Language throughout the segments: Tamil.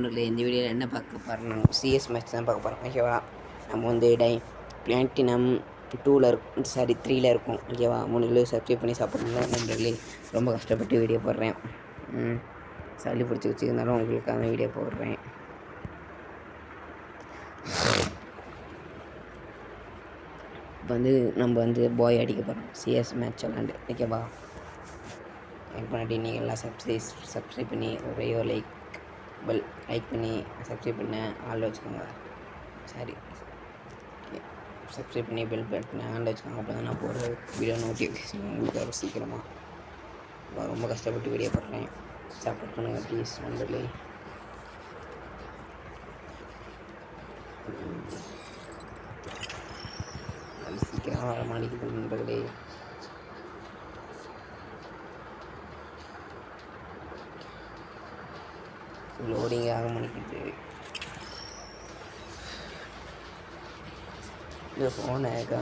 இந்த வீடியோவில் என்ன பார்க்க போகிறோம், சிஎஸ் மேட்ச் தான் பார்க்க போகிறோம். ஓகேவா, நம்ம வந்து பிளாட்டினம் 2ல் இருக்கும், சாரி 3ல் இருக்கும். ஓகேவா, 3 சப்ஸ்கிரைப் பண்ணி சாப்பிட்ணும்னா நண்பர்களே, ரொம்ப கஷ்டப்பட்டு வீடியோ போடுறேன். சளி பிடிச்சி வச்சுருந்தாலும் உங்களுக்கான வீடியோ போடுறேன். இப்போ வந்து நம்ம வந்து பாய் அடிக்க போகிறோம் சிஎஸ் மேட்ச் விளாண்டு. ஓகேவா, எனக்கு முன்னாடி நீங்கள் எல்லாம் சப்ஸ்கிரைப் பண்ணி ஒரே ஒரு லைக் பண்ணி சப்ஸ்கிரைப் பண்ண ஆள் வச்சுக்கோங்க. சாரி, சப்ஸ்கிரைப் பண்ணி பெல் பட்டனை ஆன் வச்சுக்கோங்க. அப்போ தான் நான் போடுற வீடியோ நோட்டிஃபிகேஷன் உங்களுக்கு வரும் சீக்கிரமாக. ரொம்ப கஷ்டப்பட்டு வீடியோ போடுறேன், சப்போர்ட் பண்ணுங்கள் ப்ளீஸ் நண்பர்களே. சீக்கிரம் வர மாட்டேங்குது நண்பர்களே. லோடிங் ஆக மாட்டேங்குது. இந்த ஃபோன் ஹேங்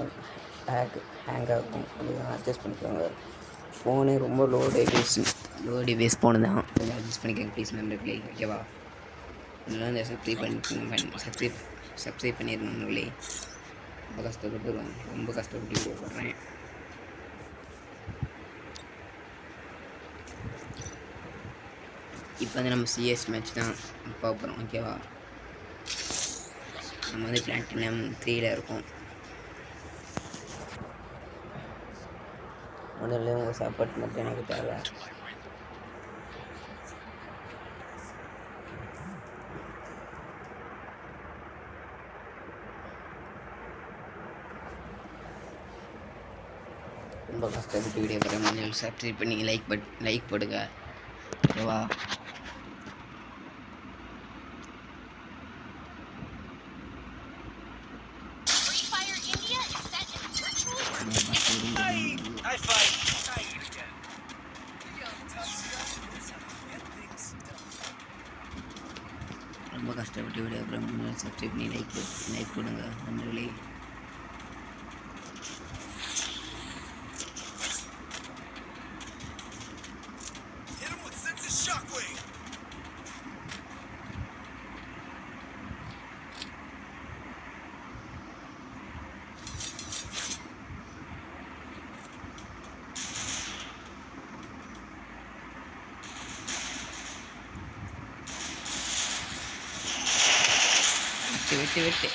ஆகும், கொஞ்சம் அட்ஜஸ்ட் பண்ணிக்கோங்க. ஃபோனே ரொம்ப லோ டிவைஸ் ஃபோனு தான், கொஞ்சம் அட்ஜஸ்ட் பண்ணிக்கோங்க ப்ளீஸ் நண்பர்களே. ஓகேவா, இதெல்லாம் இந்த சப்ஸ்கிரைப் பண்ணிடணும் நண்பர்களே. ரொம்ப கஷ்டப்பட்டு வீடியோ போடுறேன். இப்போ வந்து நம்ம சிஎஸ் மேட்ச் தான் பார்க்க போகிறோம். ஓகேவா, நம்ம வந்து பிளாட்டினம் 3ல் இருக்கோம். முதல்ல உங்கள் சப்போர்ட் மட்டும் எனக்கு தேவை. ரொம்ப கஷ்டப்பட்டு வீடியோ போடுற முதல்ல சப்ஸ்கிரைப் பண்ணி லைக் போடுங்க. ஓகேவா, ரொம்ப கஷ்டப்பட்டு வீடியோ அப்புறம் சப்ஸ்கிரைப் பண்ணி லைக் போடுங்க நண்பர்களே. வெட்டு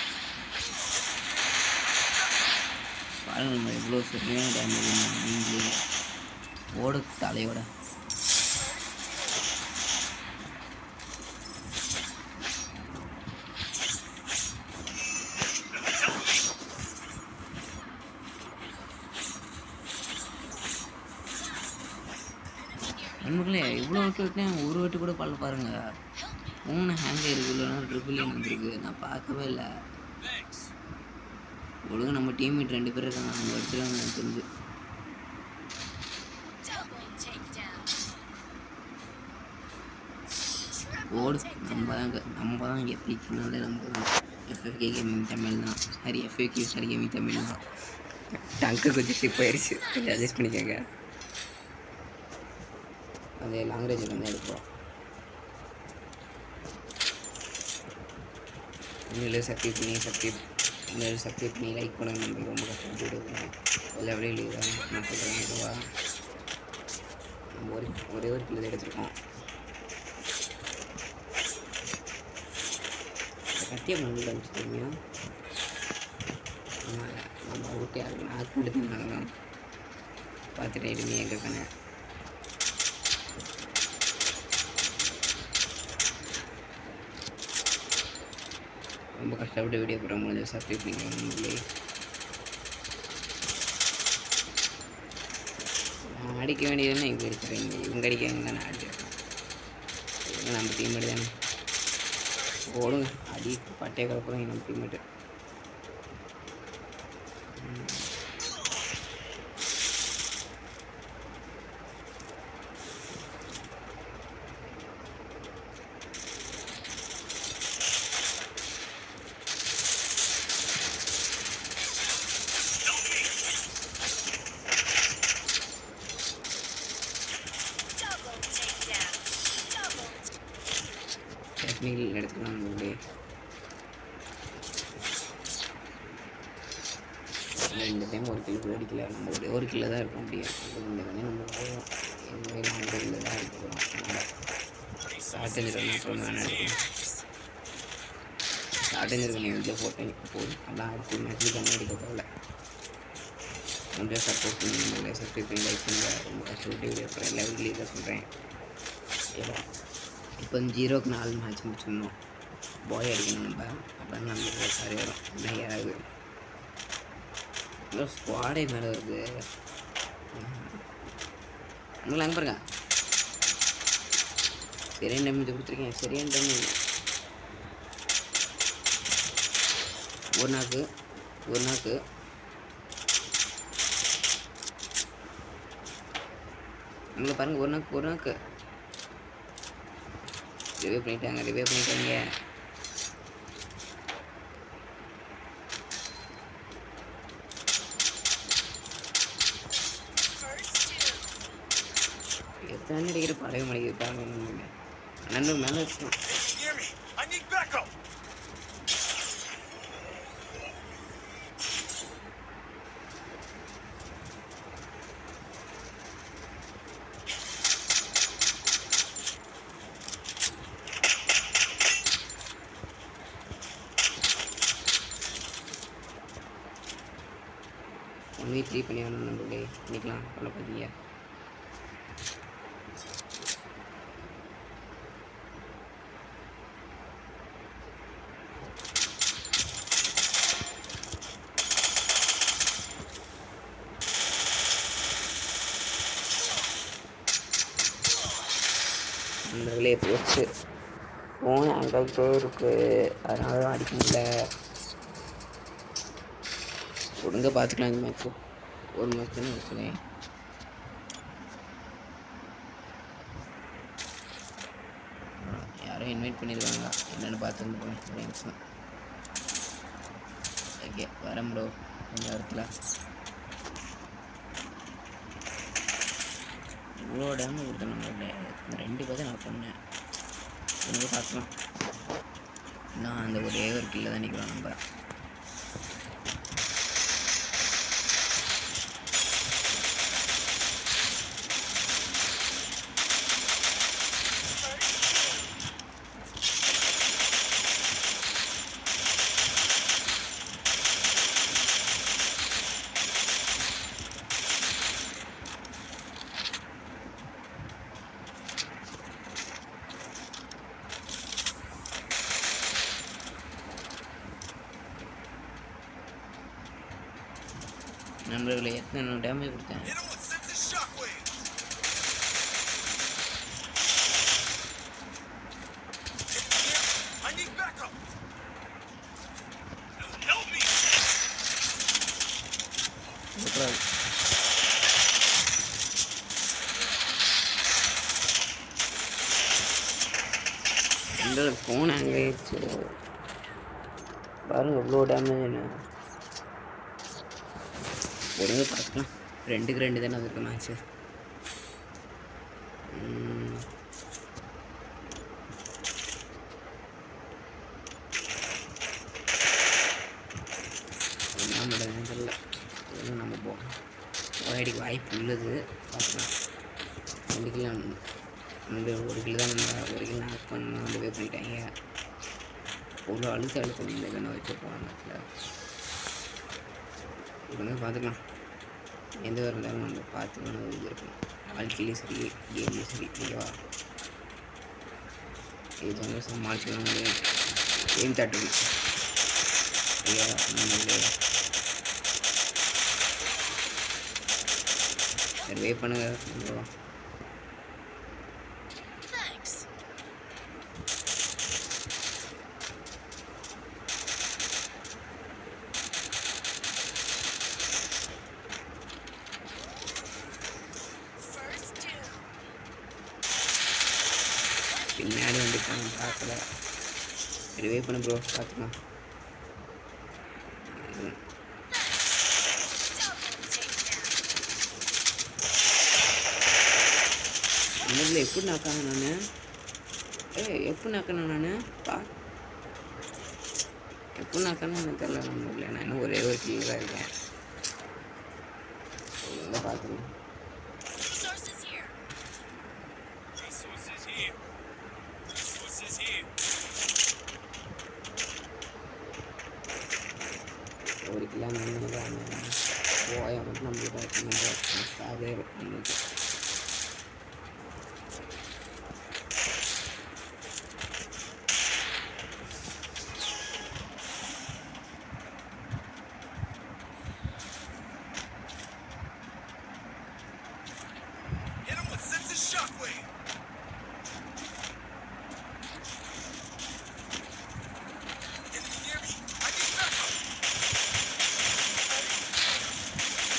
பாருங்க, நம்ம எவ்வளோ சரியான டேமேஜ் நீங்களே ஓட தலையோட. நண்பர்களே, இவ்வளோ விட்டேன், ஒரு வாட்டி கூட பல்ல பாருங்கள். ஃபோனு ஹேங் இருக்குது, இல்லைனா ட்ரிபிள் வந்துருக்கு, நான் பார்க்கவே இல்லை. ஒழுங்கு நம்ம டீம்மேட் 2 பேர் இருக்காங்க, அவங்க அடிச்சிருக்காங்க எனக்கு தெரிஞ்சு. ஓடு, நம்ம தான் இங்கே பீக்கினாலே நம்ம தான். எஃப்எஃப்கே கேமிங் தமிழ் தான், sorry FFK sorry gaming Tamil தான். டங்க்கு கொஞ்சம் ஸ்லிப் ஆயிடுச்சு, கொஞ்சம் அட்ஜஸ்ட் பண்ணிக்கோங்க. அதே லாங்குவேஜில் வந்து எடுப்போம். இன்னும் சப்ஸ்கிரைப் பண்ணி லைக் பண்ண நம்மளுக்கு ரொம்ப கஷ்டப்பட்டு விடுவோம். எல்லா வீடியோ நான் சொல்கிறேன். இதுவா நம்ம ஒரே ஒரு கிலோ எடுத்துருக்கோம். கட்டியாக பண்ணி அனுப்பிச்சு தெரியுமா, நம்ம ஓட்டியாக இருக்கு. நான் எடுத்துருந்தாங்க பார்த்துட்டு எடுமே எங்கே இருக்கானே. ரொம்ப கஷ்டப்பட்டு வீடியோ போட முடிஞ்சு சப்ஸ்கிரைப் பண்ணிக்கோங்க. நான் அடிக்க வேண்டியதுன்னா இங்கே இருக்கிறேன், இவங்க அடிக்காங்க தான் நான் அடிச்சிருக்கேன். நம்ம டீம்மேட் தானே, ஓடுங்க அடி பட்டையை கலப்புறோம் நம்ம டீம்மேட்டு. மீல் எடுத்துக்கலாம் நம்மளுடைய. இந்த டைம் ஒரு கிலோ அடிக்கல, நம்மளுடைய ஒரு கிலோ தான் இருக்க முடியும். இந்த வந்து நம்மளுடைய லாங் ரேஞ்சில் தான் அடிக்க போகிறோம். ஷார்ட் ரன் அப்புறம் வேணாம் எடுக்கலாம். ஷார்ட் ரன் இதில் போட்டேன் போதும். அதான் அடுத்த மேட்ச்சுக்கு கம்மி அடிக்க போகல. கொஞ்சம் சப்போர்ட் பண்ணி நம்மளை சப்ஸ்கிரைப் பண்ணி லைக் பண்ணுங்கள். ரொம்ப கஷ்டப்பட்டு வீடியோ போகிறேன். எல்லா வீட்லேயும் தான் சொல்கிறேன். இப்போ 0க்கு 4 மேட்ச் முடிச்சிடணும். பாய் அடிக்கணும் நம்ம. அப்போ நம்மளுக்கு சரி வரும். இல்லை யாராவது ஸ்குவாடே மேலே வருது. உங்களை அங்கே பாருங்க. சரியான டேமேஜ் கொடுத்துருக்கேன். சரியான டேமேஜ். ஒரு நாக்கு உங்களை பாருங்கள். ஒரு நாக்கு ரிவே பண்ணிட்டாங்க. எத்தனை அடிக்கிற பழைய மணிக்கு பாருங்க. அண்ணன் மேலே இருக்கும். ஒன் வீக் 3 பண்ணி ஆகணும் நம்மளுடைய. பண்ணிக்கலாம். அவ்வளோ பார்த்தீங்க. நண்பர்களே போச்சு. ஃபோன் ஆங்கிட்டே இருக்குது, அதனால தான் அடிக்க முடியல. ஒழுங்காக பார்த்துக்கலாம். இந்த மேட்ச்சு ஒரு மேட்ச் தானே வச்சுக்கேன். யாரும் இன்வைட் பண்ணியிருக்காங்க, என்னென்னு பார்த்துருந்துருக்கேன். ஃப்ரெண்ட்ஸ் ஓகே வரேன் ப்ரோ. கொஞ்சம் இடத்துல இவ்வளோ டேமேஜ் கொடுத்தேன் நம்மளோட. இந்த 2 பேர் தான் நான் பண்ணேன். எனக்கு பார்க்கலாம். நான் அந்த ஒரே ஒரு கீழே தான் நிற்கிறோம் நம்ம. நண்பர்களை எத்தனை டேமேஜ் கொடுத்தேன். ஃபோன் ஹேங் ஆயிடுச்சு பாருங்க. எவ்வளோ டேமேஜ் என்ன ஒழுங்கு பார்க்கலாம். 2க்கு 2 தானே அது இருக்கு மேட்ச்சு. என்ன பண்ணுறதுன்னு தெரியல. நம்ம போராடிக்கு வாய்ப்பு உள்ளது. பார்க்கலாம். 2 கிலோ வந்து 1 கிலோ தான் நம்ம 1 கிலோ நாக் பண்ண வந்து வே பண்ணிட்டாங்க. அவ்வளோ அழுத்தம் இந்த கண்ணை வச்சுருப்போம் மேட்ச்சில். இது வந்து பார்த்துக்கலாம். எந்த ஒரு இருந்தாலும் நம்ம பார்த்துக்கணும். இது இருக்கும் வாழ்க்கையிலையும் சரி, கேம்லேயும் சரி. ஓகேவா? இது வந்து சமாளிச்சுக்கணும். கேம் தாட்டு ஐயா நம்மளே சரி வே பண்ணுங்க. பின்னாடி வந்துட்டாங்க பார்க்கல. ரிவே பண்ண ப்ரோ பார்த்துக்கலாம். இன்னதில் எப்படி நாக்காங்க நான் எப்போ நக்கணும் நான் எப்போ நக்கணும் எனக்கு தெரியல நம்பல. நான் இன்னும் ஒரே ஒரு கிலோ தான் இருக்கேன். ஒழுங்காக பார்த்துக்கணும். ஒரு கிலோ போய மட்டும் நம்மளுக்கு அதே நம்மளுக்கு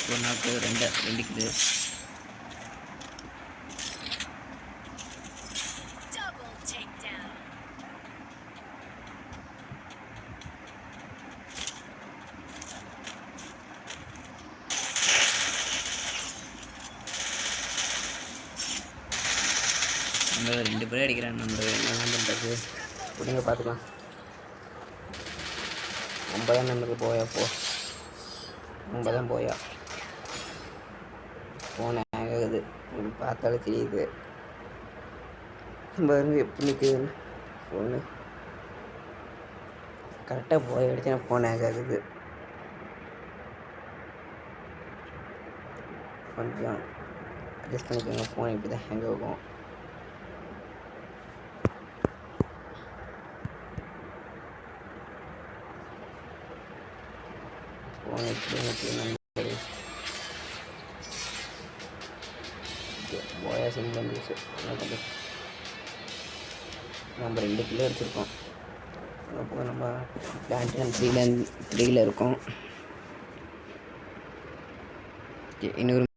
ஒரு நாளுக்கு ரெண்டு கிலோ நம்ம 2 பேர் அடிக்கிறாங்க. நம்ம என்ன பண்ணுறது கொடுங்க பார்த்துக்கலாம். 9 நமக்கு போயா போ 9 போயா ஃபோன் ஹேங் ஆகுது. உங்களுக்கு பார்த்தாலே தெரியுது பாருங்க எப்படி நிற்குதுன்னு. ஃபோனு கரெக்டாக போய் அடிச்சா ஃபோன் ஹேங் ஆகுது. கொஞ்சம் அட்ஜஸ்ட் பண்ணிக்கோங்க. ஃபோன் இப்படி தான் ஹேங் ஆகும். ஃபோன் எப்படி போயா சிம்பிள் வந்துச்சு. நம்ம 2 கிலோ எடுத்துருக்கோம். அப்போ நம்ம பிளான்டன் 3ல இருக்கோம். இன்னொரு